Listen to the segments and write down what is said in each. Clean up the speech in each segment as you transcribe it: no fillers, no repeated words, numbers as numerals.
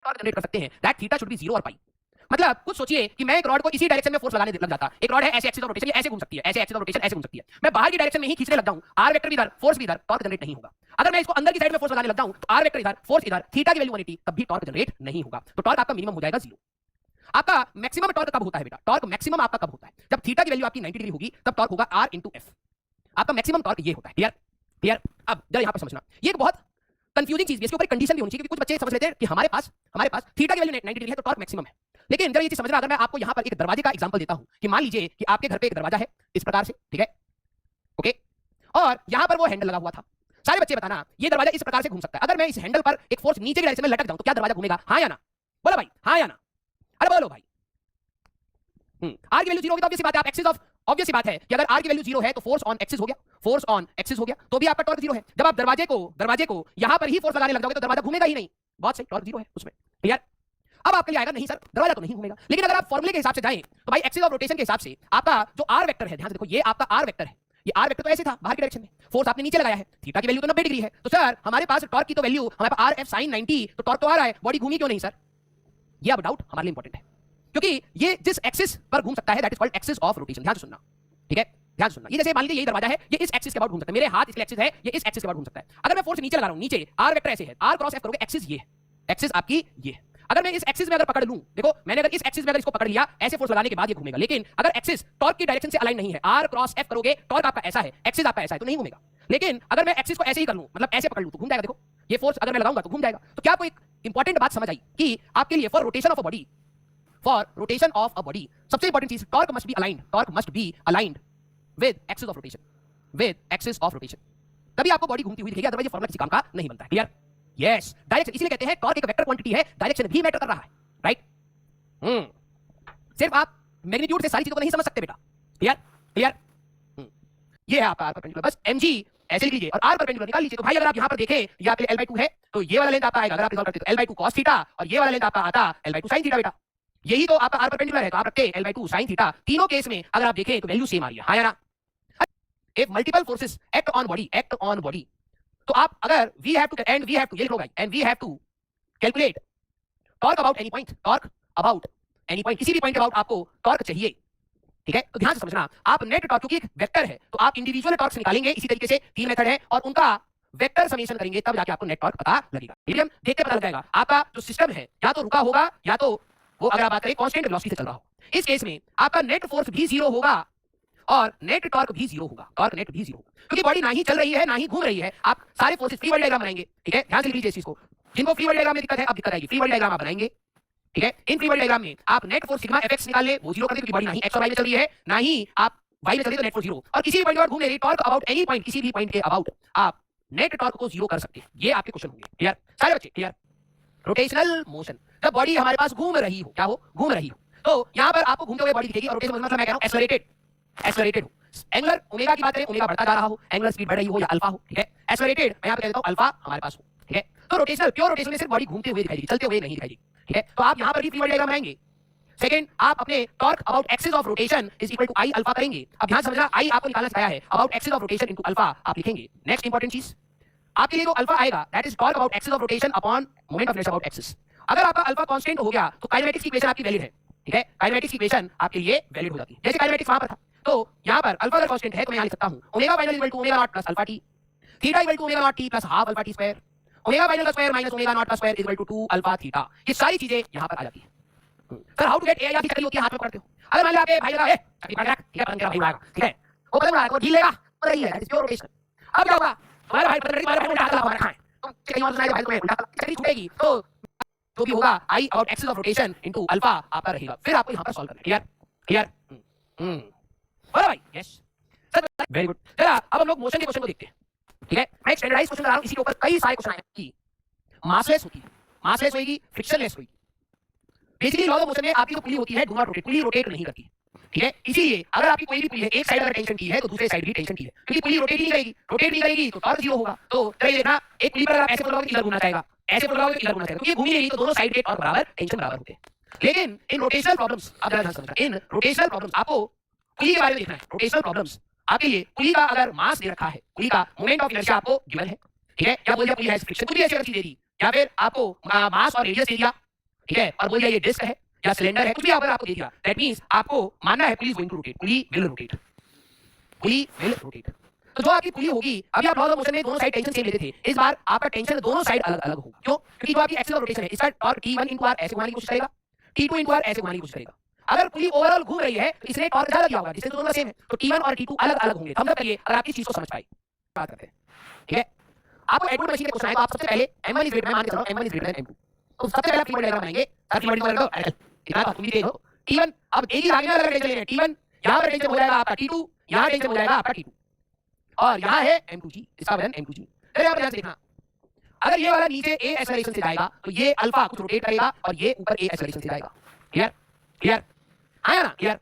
Torque generate कर सकते हैं दैट थीटा शुड बी 0 और पाई। मतलब कुछ सोचिए कि मैं एक रॉड को इसी डायरेक्शन में फोर्स लगाने लग जाता, एक रॉड है ऐसे एक्सिस ऑफ रोटेशन, ये ऐसे घूम सकती है, ऐसे एक्सिस ऑफ रोटेशन ऐसे घूम सकती है, मैं बाहर की डायरेक्शन में ही खींचने लग जाऊं, आर वेक्टर भी इधर फोर्स भी इधर, टॉर्क जनरेट नहीं होगा। अगर मैं इसको अंदर की साइड में फोर्स लगाने लग जाऊं तो आर वेक्टर इधर फोर्स इधर, थीटा की वैल्यू 180, तब भी टॉर्क जनरेट नहीं होगा। तो टॉर्क आपका मिनिमम हो जाएगा 0। आपका मैक्सिमम टॉर्क कब होता है बेटा? टॉर्क मैक्सिमम आपका कब होता है? जब थीटा की वैल्यू आपकी 90 डिग्री होगी, तब टॉर्क होगा आर इंटू एफ। आपका मैक्सिमम टॉर्क ये होता है। क्लियर? क्लियर? अब जरा यहां पर समझना, ये एक बहुत कंफ्यूजिंग चीज है, इसके ऊपर कंडीशन भी होनी चाहिए, क्योंकि कुछ बच्चे समझ लेते हैं कि हमारे पास थीटा की वैल्यू 90 डिग्री है तो टॉर्क मैक्सिमम है। लेकिन जब ये चीज समझना, अगर मैं आपको यहां पर एक दरवाजे का एग्जांपल देता हूं कि मान लीजिए कि आपके घर पे एक दरवाजा है इस प्रकार से, ठीक है, ओके, और यहां पर वो हैंडल लगा हुआ था। सारे बच्चे बताना ये दरवाजा इस प्रकार से घूम सकता है, अगर मैं इस हैंडल पर एक फोर्स नीचे की डायरेक्शन में लटक जाऊं तो क्या दरवाजा घूमेगा? हाँ या ना? बोलो भाई, हाँ या ना? अरे बोलो भाई। आर की वैल्यू 0 होगी तो ऑब्वियस बात है, आप एक्सिस ऑफ, ऑब्वियस सी बात है कि अगर आर की वैल्यू 0 है तो फोर्स ऑन एक्सिस हो गया, फोर्स ऑन एक्सिस हो गया तो भी आपका टॉर्क 0 है। जब आप दरवाजे को यहां पर ही फोर्स लगाने लग जाओगे तो दरवाजा घूमेगा ही नहीं। बहुत सही, टॉर्क 0 है उसमें। क्लियर? अब आपके लिए आएगा नहीं सर दरवाजा तो नहीं घूमेगा, लेकिन अगर आप फॉर्मूले के हिसाब से जाएं तो भाई एक्सिस ऑफ रोटेशन के हिसाब से आपका जो आर वेक्टर है, ध्यान से देखो, ये आपका आर वेक्टर है, ये आर वेक्टर तो ऐसे था बाहर की डायरेक्शन में, फोर्स आपने नीचे लगाया है, थीटा की वैल्यू तो 90 डिग्री है, तो सर हमारे पास टॉर्क की तो वैल्यू हमारे पास आर एफ साइन 90, तो टॉर्क तो आ रहा है, बॉडी घूमी क्यों नहीं सर? ये अब डाउट हमारे लिए इंपॉर्टेंट है, क्योंकि ये जिस एक्सिस पर घूम सकता है that is called axis of rotation. ध्यान से सुनना, ठीक है, ध्यान से सुनना। ये जैसे मान लीजिए यही दरवाजा है, ये इस एक्सिस के अबाउट घूम सकता है, मेरे हाथ इसके एक्सिस है, ये इस एक्सिस के अबाउट घूम सकता है। अगर मैं फोर्स नीचे लगा रहा हूं, नीचे आर वेक्टर ऐसे है, आर क्रॉस एफ करोगे, एक्सिस ये है, एक्सिस आपकी ये है। अगर मैं इस एक्सिस में अगर पकड़ लूं, देखो मैंने अगर इस एक्सिस में अगर इसको पकड़ लिया, ऐसे फोर्स लगाने के बाद ये घूमेगा, लेकिन अगर एक्सिस टॉर्क की डायरेक्शन से अलाइन नहीं है, आर क्रॉस एफ करोगे, टॉर्क आपका ऐसा है, एक्सिस आपका ऐसा है, तो नहीं घूमेगा। लेकिन अगर मैं एक्सिस को ऐसे ही कर लूं, मतलब ऐसे पकड़ लूं, तो घूम जाएगा। देखो ये फोर्स अगर मैं लगाऊंगा तो घूम जाएगा। तो क्या आपको एक इंपॉर्टेंट बात समझ आई कि आपके लिए for rotation of a body, for rotation of a body सबसे इंपॉर्टेंट चीज, torque must be aligned, torque must be aligned with axis of rotation, with axis of rotation, तभी आपको बॉडी घूमती हुई दिखेगी, अदरवाइज ये फॉर्मूला किसी काम का नहीं बनता है। क्लियर? यस, डायरेक्शन, इसलिए कहते हैं टॉर्क एक वेक्टर क्वांटिटी है, डायरेक्शन भी मैटर कर रहा है, राइट? सिर्फ आप मैग्नीट्यूड से सारी चीजों को नहीं समझ सकते बेटा। क्लियर? क्लियर? ये है आपका आर परपेंडिकुलर, बस mg ऐसे लिख लीजिए और आर परपेंडिकुलर निकाल लीजिए। तो भाई अगर आप यहां पर देखें, ये आपके लिए l/2 है, तो ये वाला लेंथ आपका आएगा, अगर आप रिजॉल्व करते तो l/2 cos थीटा, और ये वाला लेंथ आपका आता l/2 sin थीटा बेटा। यही तो आपका आर परपेंडिकुलर है, तो आप रखते l/2 sin थीटा। तीनों केस में अगर आप देखें तो वैल्यू सेम आ रही है, हाँ या ना? If multiple forces act on body, तो आप अगर वी हैव टू ये लिख लो भाई, and we have to calculate torque about any point, torque about any point, किसी भी पॉइंट के अबाउट आपको टॉर्क चाहिए, ठीक है? तो ध्यान से समझना, आप नेट टॉर्क, क्योंकि एक वेक्टर है तो आप इंडिविजुअल टॉर्क से निकालेंगे, इसी तरीके से तीन मेथड है और उनका वेक्टर समेशन करेंगे, तब जाके आपको नेट टॉर्क पता लगेगा। मीडियम देख के पता लग जाएगा आपका जो सिस्टम है या तो रुका होगा या तो वो, अगर आप बात करें कांस्टेंट वेलोसिटी से चल रहा हो, इस केस में आपका नेट फोर्स भी 0 होगा और नेट टॉर्क भी 0 होगा, टॉर्क नेट भी 0 होगा, क्योंकि बॉडी ना ही चल रही है ना ही घूम रही है। आप सारे फोर्सेस फ्री बॉडी डायग्राम बनाएंगे, ठीक है? ध्यान से लिख लीजिए इस चीज को, जिनको फ्री बॉडी डायग्राम में दिक्कत है, अब दिक्कत आएगी, फ्री बॉडी डायग्राम आप बनाएंगे, ठीक है? इन फ्री बॉडी डायग्राम में आप नेट फोर्स सिग्मा fx निकाल ले, वो 0 कर दे, क्योंकि बॉडी ना ही x और y में चल रही है ना ही आप y में चल रही है, तो नेट फोर्स 0, और किसी भी पॉइंट पर घूम रही टॉर्क अबाउट एनी पॉइंट, किसी भी पॉइंट के अबाउट आप नेट टॉर्क को 0 कर सकते हैं। ये आपके क्वेश्चन होंगे। क्लियर सारे बच्चे? क्लियर? रोटेशनल मोशन, जब बॉडी हमारे पास घूम रही हो, क्या हो? घूम रही हो, तो यहां पर आपको घूमते हुए बॉडी दिखेगी, और रोटेशन मतलब मैं कह रहा हूं एक्सेलरेटेड हो। एंगुलर ओमेगा की बात करें, ओमेगा बढ़ता जा रहा हो, एंगुलर स्पीड बढ़ रही हो या अल्फा हो, ठीक है? एक्सेलरेटेड मैं यहां पे कह देता हूं अल्फा हमारे पास हो, ठीक है? तो रोटेशनल, प्योर रोटेशन में सिर्फ बॉडी घूमते हुए दिखाई देगी, चलते हुए नहीं दिखाई देगी, ठीक है? तो आप यहां पर भी फ्री बॉडी डायग्राम बनाएंगे। सेकंड, आप अपने torque about axis of rotation is equal to I alpha करेंगे। अब ध्यान समझना, आई आपको निकालना सिखाया है, about axis of rotation into alpha आप लिखेंगे। नेक्स्ट इंपॉर्टेंट चीज आपके लिए जो अल्फा आएगा that is torque about axis of rotation upon moment of inertia about axis. अगर आपका अल्फा कांस्टेंट हो गया तो काइनेमेटिक्स की इक्वेशन आपकी वैलिड है, ठीक है? काइनेमेटिक्स की इक्वेशन आपके लिए वैलिड हो जाती है, जैसे काइनेमेटिक्स वहां पर था। तो यहां पर अल्फा अगर कांस्टेंट है तो मैं यहां लिख सकता हूं omega final equal to omega naught plus alpha T, theta equal to omega naught T plus half alpha T square, omega final का स्क्वायर माइनस ओमेगा नॉट का square equal to 2 alpha theta. ये सारी चीजें यहां पर आ जाती है। Sir how to get a या बी होती है, हाथ में पकड़ते हो। अगर मान लो आपके भाई लगा है ठीक है, पकड़ के भाई उड़ाएगा, ठीक है? वो पकड़ उड़ाएगा, वो ढील लेगा, पता ही है दैट इज प्योर रोटेशन। अब क्या होगा, हमारा भाई पकड़ के हमारे भाई उल्टा हाथ लगा रखा है, तुम कहीं और सुनाए भाई तुम्हें उल्टा चली छूटेगी, तो जो भी होगा आई about axis of rotation into alpha आपका रहेगा। फिर आपको यहां पर सॉल्व करना है। क्लियर? क्लियर? बोलो भाई। Yes sir, very good. चला अब हम लोग मोशन के क्वेश्चन को देखते हैं, ठीक है? मैं एक स्टैंडर्डाइज्ड क्वेश्चन ला रहा हूं, इसी के ऊपर कई सारे क्वेश्चन आए हैं कि मासलेस होती है, मासलेस होगी, फ्रिक्शनलेस होगी। बेसिकली लॉ ऑफ मोशन में आपकी जो पुली होती है do not rotate, pulley rotate नहीं करती, ठीक है? इसीलिए अगर आपकी कोई भी पुली है, एक साइड अगर टेंशन की है तो दूसरे साइड भी टेंशन की है, क्योंकि पुली रोटेट नहीं करेगी तो टॉर्क 0 होगा। तो चलिए देखना, एक पुली पर अगर आप ऐसे पकड़ोगे इधर घूमना चाहेगा, ऐसे पकड़ोगे इधर घूमना चाहेगा, क्योंकि घूम ही नहीं तो दोनों साइड के टॉर्क बराबर, टेंशन बराबर होते हैं। लेकिन इन रोटेशनल प्रॉब्लम्स आप जरा ध्यान समझना, इन रोटेशनल प्रॉब्लम्स आपको पुली के बारे में देखना है। रोटेशनल प्रॉब्लम्स आपके लिए पुली का अगर मास दे रखा है, पुली का मोमेंट ऑफ इनर्शिया आपको गिवन है, ठीक है? या बोल दिया पुली हैज फ्रिक्शन, कुछ भी ऐसी चीज दे दी, या फिर आपको मास और रेडियस दे दिया, ठीक है, और बोल दिया ये डिस्क है या सिलेंडर है, कुछ भी अगर आपको दे दिया, दैट मींस आपको मानना है pulley is going to rotate, pulley will rotate, pulley will rotate. तो जो आपकी पुली होगी, अभी आप लॉज ऑफ मोशन में दोनों साइड टेंशन सेम लेते थे, इस बार आपका टेंशन दोनों साइड अलग अलग होगा। क्यों? क्योंकि जो आपकी एक्सिस ऑफ रोटेशन है, इसका टॉर्क T1 * r ऐसे घुमाने की कोशिश करेगा, T2 * r ऐसे घुमाने की कोशिश करेगा। अगर पुली ओवरऑल घूम रही है तो इसने टॉर्क ज्यादा दिया होगा, जिससे दोनों का सेम है, तो T1 और T2 अलग अलग होंगे। हम सब करिए अगर आप इस चीज को समझ पाए, बात करते हैं, ठीक है। आपको एडवर्ड मशीन के क्वेश्चन आए तो आप सबसे पहले M1 इज ग्रेटर, मान के चलो M1 is greater than M2, तो सबसे पहले आप कीवर्ड डायग्राम बनाएंगे, सर कीवर्ड को लगाओ एल, इतना तो तुम भी हो T1, अब एक ही आगे अलग टेंशन ले T1, यहां पर टेंशन हो जाएगा आपका T2, यहां टेंशन हो जाएगा आपका T2, और यहां है M2G, इसका वजन M2G। फिर यहां पर ध्यान से देखना, अगर ये वाला नीचे A एक्सेलरेशन से जाएगा तो ये अल्फा कुछ रोटेट करेगा और ये ऊपर A एक्सेलरेशन से जाएगा। क्लियर? क्लियर? आया ना? क्लियर?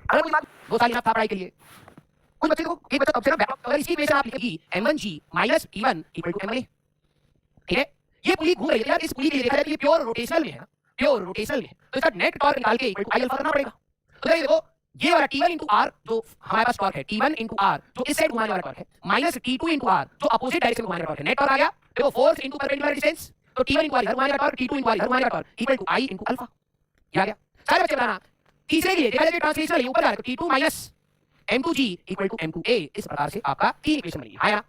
अगर कोई बात 2 साल आप पढ़ाई के लिए, कुछ बच्चे को एक बच्चा ऑब्जर्व बैक, अगर इसी इक्वेशन आप लिखेगी M1G - T1 = M1A, ठीक है। ये पुली घूम रही है यार, इस पुली के लिए देखा जाए तो ये प्योर रोटेशनल में है ना, प्योर रोटेशनल में है, तो इसका नेट टॉर्क निकाल के I अल्फा करना पड़ेगा। तो देखो ये वाला T1 * r जो हमारे पास टॉर्क है, T1 * r जो इस साइड घुमाने वाला टॉर्क है, माइनस T2 * r जो अपोजिट डायरेक्शन में घुमाने वाला टॉर्क है, नेट टॉर्क आ गया। देखो फोर्स इनटू परपेंडिकुलर डिस्टेंस, तो T1 * r इधर घुमाने का टॉर्क, T2 * r इधर घुमाने का torque equal to I * alpha. ये आ गया। सारे बच्चे बताना, तीसरे के लिए देखा जाए ट्रांसलेशनल ऊपर आ रहा है, तो T2 - M2G = M2A, इस प्रकार से आपका तीन इक्वेशन बनी है। आया?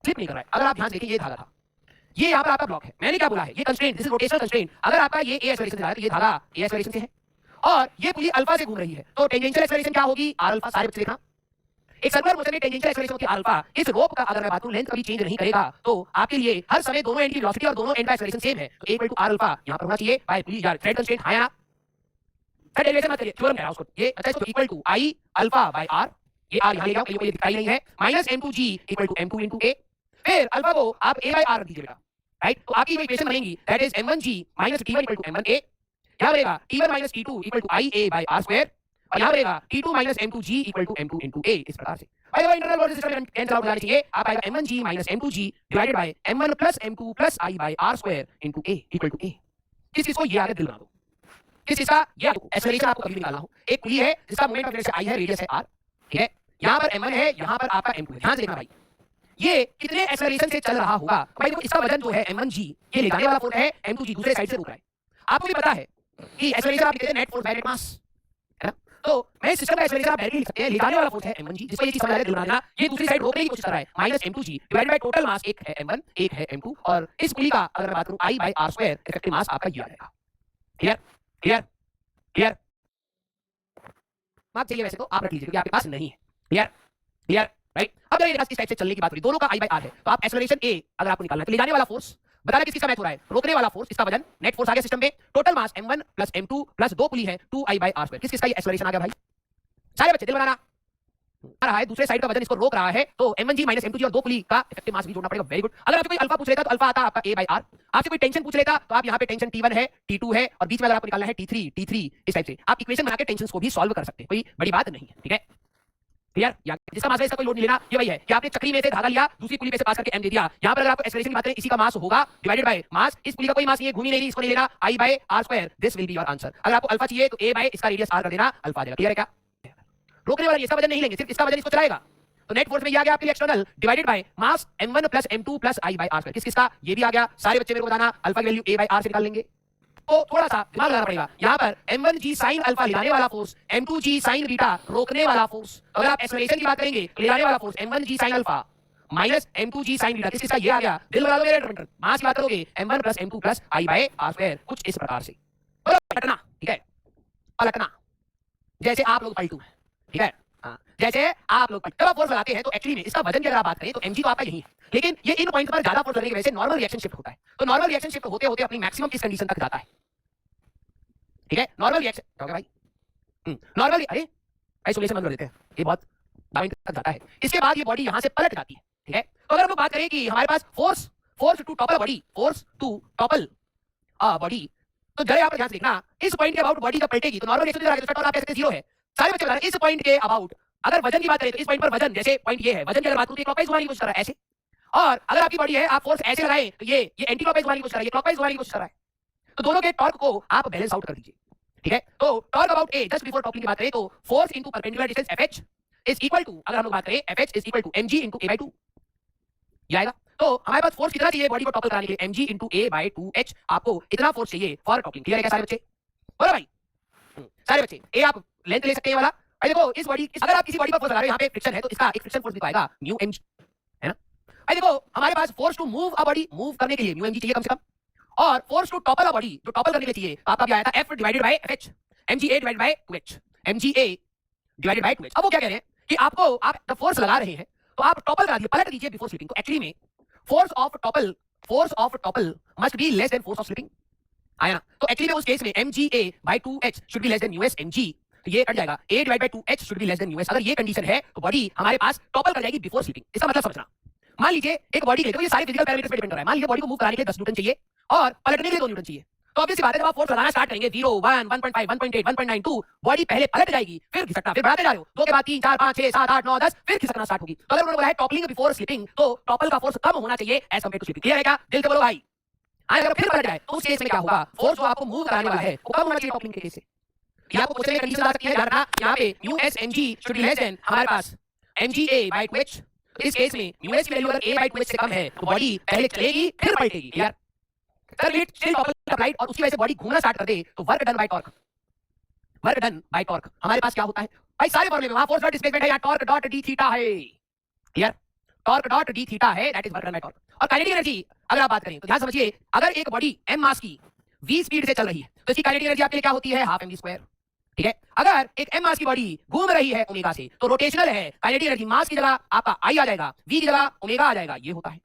स्लिप नहीं कर रहा है। अगर आप ध्यान से देखिए, ये धागा था, ये यहाँ पर आपका ब्लॉक है, मैंने क्या बोला है, ये constraint, this is rotational constraint. अगर आपका ये A एक्सेलरेशन से जा रहा है तो ये धागा A एक्सेलरेशन से है, और ये पुली अल्फा से घूम रही है, तो टेंजेंशियल एक्सेलरेशन क्या होगी? r alpha. सारे बच्चे देखना, एक सर्कुलर मोशन में टेंजेंशियल एक्सेलरेशन होती है अल्फा। इस रोप का अगर मैं बात करूं लेंथ कभी चेंज नहीं करेगा, तो आपके लिए हर समय दोनों एंड की वेलोसिटी और दोनों एंड का एक्सेलरेशन सेम है, तो A = r अल्फा यहां पर होना चाहिए बाय पुली यार थ्रेड कंस्ट्रेंट। आया? थ्रेड डेरिवेशन मत करिए, थ्योरम कह रहा हूं उसको। ये अच्छा, इसको equal to I alpha by r, ये r यहां ले जाओ, ये दिखाई नहीं है, माइनस M2G = M2 * A। फिर अल्फा को आप A बाय r रख दीजिए बेटा, राइट। तो आपकी इक्वेशन बनेगी that is M1G - T1 = M1A, यहां बनेगा T1 - T2 = IA bye r square, और यहां बनेगा T2 - M2G = M2 * A, इस प्रकार से। By the way internal load system में कैंसिल आउट हो जानी चाहिए, आप आएगा M1G - M2G divided by M1 + M2 + I by r square * A = A। इस चीज को ये आगे दिल बना दो, किस चीज का? ये एक्सेलरेशन आपको कभी निकालना हो, एक पुली है जिसका मोमेंट ऑफ इनर्शिया I है, रेडियस है r, ठीक है। यहां पर M1 है, यहां पर आपका M2 है। ध्यान से देखना भाई, ये कितने एक्सेलरेशन से चल रहा होगा। भाई देखो, इसका वजन जो है M1G, ये ले जाने वाला फोर्स है, M2G दूसरे साइड से रोक रहा है। आपको भी पता है कि एक्सेलरेशन आप लिखते हैं नेट फोर्स बाय नेट मास, है ना। तो मैं सिस्टम का एक्सेलरेशन आप डायरेक्टली लिख सकते हैं, ले जाने वाला फोर्स है M1G, जिसको ये चीज समझ आ रहा है, दिल बना देना, ये दूसरी साइड रोकने की कोशिश कर रहा है, minus M2G divided by total mass, एक है M1, एक है M2, और इस पुली का अगर मैं बात करूं I by r square, effective mass आपका ये आ जाएगा। क्लियर? क्लियर? क्लियर? मार्क चाहिए वैसे तो आप रख लीजिए, क्योंकि आपके पास नहीं है। क्लियर? क्लियर? राइट। अब जब ये इस टाइप से चलने की बात हो रही, दोनों का I बाय r है, तो आप एक्सेलरेशन A अगर आपको निकालना है, तो ले जाने वाला फोर्स बताना किसका मैच हो रहा है, रोकने वाला फोर्स, इसका वजन, नेट फोर्स आ गया सिस्टम में, टोटल मास M1 + M2 + 2 पुली है 2I बाय r स्क्वायर, किसका ये एक्सेलरेशन आ गया भाई? सारे बच्चे दिल बनाना, आ रहा है दूसरे साइड का वजन इसको रोक रहा है, तो M1G - M2G और 2 पुली का इफेक्टिव मास भी जोड़ना पड़ेगा। Very good. अगर आपसे कोई अल्फा पूछ लेता तो अल्फा आता आपका A बाय r, आपसे कोई टेंशन पूछ लेता तो आप यहाँ पे टेंशन T1 है, T2 है, और बीच में अगर आपको निकालना है T3, इस टाइप से आप इक्वेशन बना के टेंशंस को भी सॉल्व कर सकते हैं, कोई बड़ी बात नहीं है, ठीक है। क्लियर? या जिसका मास है इसका कोई लोड नहीं लेना, ये वही है कि आपने चक्री में से धागा लिया, दूसरी पुली पे से पास करके M दे दिया। यहाँ पर अगर आपको एक्सेलरेशन की बात करें, इसी का मास होगा डिवाइडेड बाय मास, इस पुली का कोई मास नहीं है, घूमी नहीं रही, इसको नहीं लेना, I by r square, this will be your answer. अगर आपको अल्फा चाहिए तो A बाय इसका रेडियस r कर देना, अल्फा आ जाएगा। क्लियर है क्या? रोकने वाला इसका वजन नहीं लेंगे, सिर्फ इसका वजन इसको चलाएगा, तो नेट फोर्स में ये आ गया आपके लिए external divided by mass M1 + M2 + I by r square, किसका? ये भी आ गया। सारे बच्चे मेरे को बताना अल्फा की वैल्यू A बाय r से निकाल लेंगे, तो थोड़ा सा दिमाग लगाना पड़ेगा। यहाँ पर M1G sin अल्फा ले जाने वाला फोर्स, M2G sin बीटा रोकने वाला फोर्स। अगर आप एक्सेलरेशन की बात करेंगे, ले जाने वाला force M1G sin alpha minus M2G sin beta, किसका? ये आ गया। दिल बना दो मेरे डिफरेंट, मास की बात करोगे M1 + M2 + I by r square, कुछ इस प्रकार से। पलटना, ठीक है, पलटना, जैसे आप लोग पलटू हैं, ठीक है। हाँ, जैसे आप लोग जब आप फोर्स लगाते हैं तो एक्चुअली में इसका वजन की अगर आप बात करें तो mg तो आपका यही है, लेकिन ये इन पॉइंट पर ज्यादा फोर्स लगने की वजह से नॉर्मल रिएक्शन शिफ्ट होता है, तो नॉर्मल रिएक्शन शिफ्ट होते होते अपनी मैक्सिमम किस कंडीशन तक जाता है, ठीक है। नॉर्मल रिएक्शन क्या होगा भाई? नॉर्मल, अरे आइसोलेशन बंद कर देते हैं, ये बहुत पॉइंट तक जाता है, इसके बाद ये बॉडी यहां से पलट जाती है, ठीक है। तो अगर हम लोग बात करें कि हमारे पास force to topple body, force to topple body, तो जरा यहाँ पर ध्यान से देखना, इस पॉइंट के अबाउट बॉडी जब पलटेगी तो नॉर्मल रिएक्शन तो आप कहते हैं 0 है। सारे बच्चे बता रहे हैं इस पॉइंट के अबाउट, अगर वजन की बात करें तो इस पॉइंट पर वजन, जैसे पॉइंट ये है, वजन की अगर बात करूं तो क्लॉकवाइज घुमाने की कोशिश कर रहा है ऐसे, और अगर आपकी बॉडी है आप फोर्स ऐसे लगाएं तो ये एंटी क्लॉकवाइज घुमाने की कोशिश कर रहा है, ये क्लॉकवाइज घुमाने की कोशिश कर रहा है, तो दोनों के टॉर्क को आप बैलेंस आउट कर दीजिए, ठीक है। तो torque about A just before toppling की बात करें तो force into perpendicular distance Fh is equal to, अगर हम लोग बात करें Fh is equal to mg into a/2, ये आएगा। तो हमारे पास फोर्स कितना चाहिए बॉडी को टॉपल कराने के लिए, mg into a by 2h। आपको इतना फोर्स चाहिए फॉर टॉपलिंग। क्लियर है क्या सारे बच्चे? बोलो भाई सारे बच्चे। ए आप लेंथ ले सकते हैं वाला। भाई देखो इस बॉडी, अगर आप किसी बॉडी पर फोर्स लगा रहे हो, यहाँ पे फ्रिक्शन है तो इसका एक फ्रिक्शन फोर्स भी तो आएगा म्यू mg, है ना? भाई देखो हमारे पास force to move a body, move करने के लिए म्यू mg चाहिए कम से कम, और force to topple a body, जो टॉपल करने के लिए चाहिए, आपका क्या आया था, f divided by fh, mga divided by 2h, mga divided by 2h। अब वो क्या कह रहे हैं कि आपको, आप जब फोर्स लगा रहे हैं तो आप टॉपल करा दिए, पलट दीजिए बिफोर स्लिपिंग। तो एक्चुअली में force of topple must be less than force of slipping, आया ना? तो एक्चुअली में उस केस में mga by 2h should be less then us mg, तो ये कट जाएगा a divide by 2h should be less then us। अगर ये कंडीशन है तो बॉडी हमारे पास टॉपल कर जाएगी बिफोर स्लिपिंग। इसका मतलब समझना, मान लीजिए एक बॉडी के लिए, तो ये सारे फिजिकल पैरामीटर्स पे डिपेंड कर रहा है। मान लीजिए बॉडी को मूव कराने के लिए 10 न्यूटन चाहिए और पलटने के लिए 2 न्यूटन चाहिए, तो ऑब्वियस सी बात है जब आप फोर्स लगाना स्टार्ट करेंगे 0 1 1.5 1.8 1.9 2, बॉडी पहले पलट जाएगी, फिर खिसकना, फिर बढ़ाते जा रहे हो, 2 के बाद 3 4 5 6 7 8 9 10, फिर खिसकना स्टार्ट होगी। तो अगर उन्होंने बोला है टॉपलिंग बिफोर स्लिपिंग, तो टॉपल का फोर्स कम होना चाहिए as compare to slipping. Clear है क्या? दिल से बोलो भाई। अगर फिर पलट जाए तो उस केस में क्या होगा, फोर्स जो आपको मूव कराने वाला है वो कम होना चाहिए टॉपलिंग के केस से। ये आपको क्वेश्चन में कंडीशन आ सकती है, ध्यान रखना यहां पे us mg should be less then हमारे पास mga by 2h। तो इस केस में us की वैल्यू अगर a by 2h से कम है तो बॉडी पहले चलेगी फिर पलटेगी। Clear? Sir it still topple applied और उसकी वजह से बॉडी घूमना स्टार्ट कर दे तो work done by torque, work done by torque हमारे पास क्या होता है भाई, सारे फॉर्मूले में वहां फोर्स डॉट डिस्प्लेसमेंट है, यहां टॉर्क डॉट डी थीटा है। Clear? Torque dot d theta है, that is work done by torque. और काइनेटिक एनर्जी अगर आप बात करें तो ध्यान समझिए, अगर एक बॉडी m मास की v स्पीड से चल रही है तो इसकी काइनेटिक एनर्जी आपके लिए क्या होती है, हाफ mv स्क्वायर। ठीक है? अगर एक m मास की बॉडी घूम रही है ओमेगा से तो रोटेशनल है, काइनेटिक एनर्जी मास की जगह आपका i आ जाएगा, v की जगह ओमेगा आ जाएगा, ये होता है।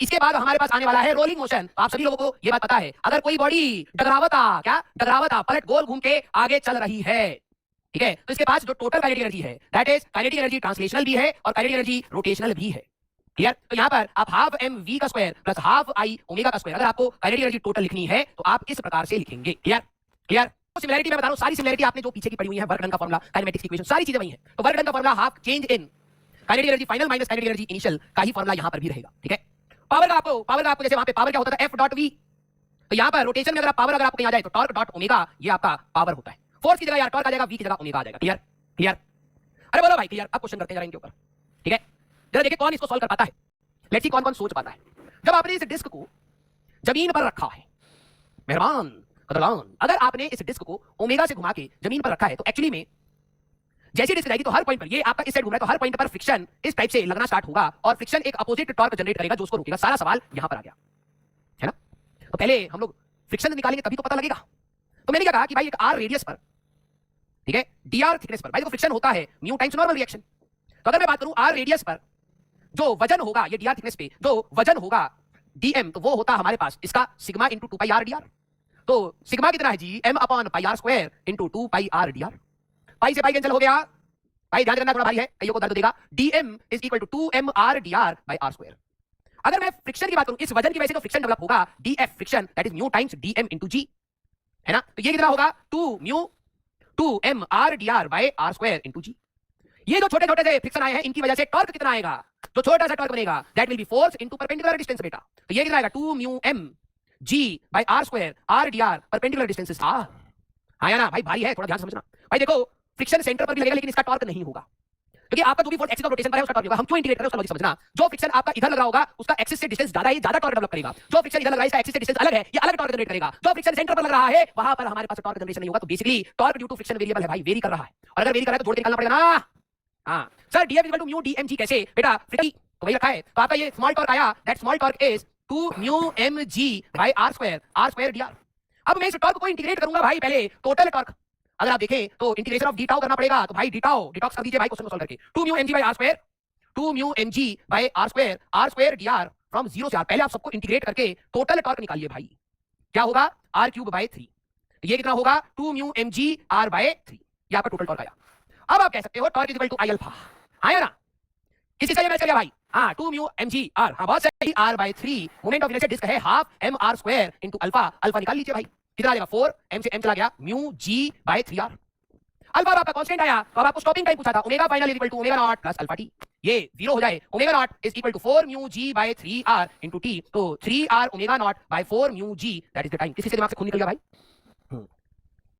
इसके बाद हमारे पास आने वाला है रोलिंग मोशन। आप सभी लोगों को ये बात पता है, अगर कोई बॉडी डगरावता पलट गोल घूम के आगे चल रही है, ठीक है, तो इसके पास जो टोटल काइनेटिक एनर्जी है that is kinetic energy translational भी है और काइनेटिक एनर्जी रोटेशनल भी है। क्लियर? तो यहाँ पर आप हाफ mv का square plus half i omega का स्क्वायर, अगर आपको काइनेटिक एनर्जी टोटल लिखनी है तो आप इस प्रकार से लिखेंगे। क्लियर? क्लियर? सिमिलरिटी मैं बता रहा हूं, सारी सिमिलरिटी आपने जो पीछे की पढ़ी हुई है, वर्क डन का फार्मूला, काइनेमेटिक्स इक्वेशन, सारी चीजें वही हैं। तो वर्क डन का formula half change in kinetic energy final minus kinetic energy initial का ही फार्मूला यहां पर भी रहेगा। ठीक है? पावर का आपको जैसे वहां पे पावर क्या होता था, f डॉट v, तो यहां पर रोटेशन में अगर पावर अगर आपको कहीं आ जाए तो टॉर्क डॉट ओमेगा, ये आपका पावर होता है। फोर्स की जगह यार टॉर्क आ जाएगा, v की जगह ओमेगा आ जाएगा। क्लियर? क्लियर? अरे बोलो भाई क्लियर? अब क्वेश्चन करते हैं जरा इनके ऊपर। ठीक है? जरा देखिए कौन इसको सॉल्व कर पाता है, लेट्स सी कौन कौन सोच पाता है। जब आपने इस डिस्क को जमीन पर रखा है, मेहरबान कदरदान, अगर आपने इस डिस्क को ओमेगा से घुमा के जमीन पर रखा है तो एक्चुअली में जैसी डिस्क जाएगी तो हर पॉइंट पर, ये आपका इस साइड घूम रहा है तो हर पॉइंट पर फ्रिक्शन इस टाइप से लगना स्टार्ट होगा और फ्रिक्शन एक अपोजिट टॉर्क जनरेट करेगा जो उसको रोकेगा। सारा सवाल यहां पर आ गया है ना? तो पहले हम लोग फ्रिक्शन निकालेंगे तभी तो पता लगेगा। तो मैंने क्या कहा कि भाई एक r रेडियस पर, ठीक है, dr थिकनेस पर, भाई देखो फ्रिक्शन होता है म्यू टाइम्स नॉर्मल रिएक्शन। तो अगर मैं बात करूं r रेडियस पर जो वजन होगा, ये dr थिकनेस पे जो वजन होगा dm, तो वो होता हमारे पास इसका सिग्मा इंटू 2 पाई r dr। तो सिग्मा कितना है जी, m upon pi r square into 2 पाई r dr। पाई से पाई कैंसिल हो गया, भाई ध्यान करना थोड़ा भारी है, कईयों को दर्द देगा। dm is equal to 2m r dr by r square. अगर मैं फ्रिक्शन की बात करूं, इस वजन की वजह से तो फ्रिक्शन डेवलप होगा, df friction that is mu times dm into g, है ना? तो ये कितना होगा, 2m r dr by r square into g। ये जो छोटे छोटे से फ्रिक्शन आए हैं इनकी वजह से टॉर्क कितना आएगा, जो छोटा सा टॉर्क बनेगा that will be force into perpendicular distance बेटा। तो ये कितना आएगा, 2m g by r square r dr perpendicular distance is r। आया ना भाई? भारी है, थोड़ा ध्यान समझना। भाई देखो फ्रिक्शन सेंटर पर भी लगेगा लेकिन इसका टॉर्क नहीं होगा, क्योंकि आपका जो भी फोर्स एक्सिस ऑफ रोटेशन पर है उसका टॉर्क होगा। हम क्यों इंटीग्रेट करें उसका लॉजिक समझना। जो फ्रिक्शन आपका इधर लग रहा होगा उसका एक्सिस से डिस्टेंस ज्यादा है, ज्यादा टॉर्क डेवलप करेगा। जो फ्रिक्शन इधर लग रहा है इसका एक्सिस से डिस्टेंस अलग है, ये अलग टॉर्क जनरेट करेगा। जो फ्रिक्शन सेंटर पर लग रहा है वहां पर हमारे पास टॉर्क जनरेशन नहीं होगा। तो basically torque due to friction variable है भाई, वेरी कर रहा है, और अगर वेरी कर रहा है तो जोड़ के निकालना पड़ेगा ना। हां sir, df equal to mu dmg कैसे बेटा, फ्रिक्शन तो वही रखा है। तो आपका ये स्मॉल टॉर्क आया, that small torque is 2 mg by r square dr। अब मैं इस टॉर्क को इंटीग्रेट करूंगा भाई, पहले टोटल टॉर्क अगर आप देखें तो इंटीग्रेशन ऑफ डी टाउ करना पड़ेगा। तो भाई डी टाउ डिटॉक्स कर दीजिए भाई क्वेश्चन को सॉल्व करके। 2 mu mg by r square, 2 mu mg by r square dr from 0 से r। पहले आप सबको इंटीग्रेट करके टोटल टॉर्क निकालिए भाई, क्या होगा, r क्यूब बाय 3। ये कितना होगा, 2 म्यू mg r बाय 3, ये आपका टोटल टॉर्क आया। अब आप कह सकते हो torque is equal to i alpha, आया ना? किसी से ये मैच कर गया भाई? हां 2 म्यू mg r, हां बहुत सही, r by 3 moment of inertia disc है half m r square into alpha. Alpha निकाल लीजिए भाई, कितना आ जाएगा, 4 m से m चला गया, mu g by 3r। Alpha आपका कांस्टेंट आया, तो अब आपको स्टॉपिंग टाइम पूछा था, omega final is equal to omega naught plus alpha T. ये 0 हो जाए, omega naught is equal to 4 mu g by 3r into t। तो 3r omega naught by 4 mu g that is the time. किसी से दिमाग से खून निकल गया भाई?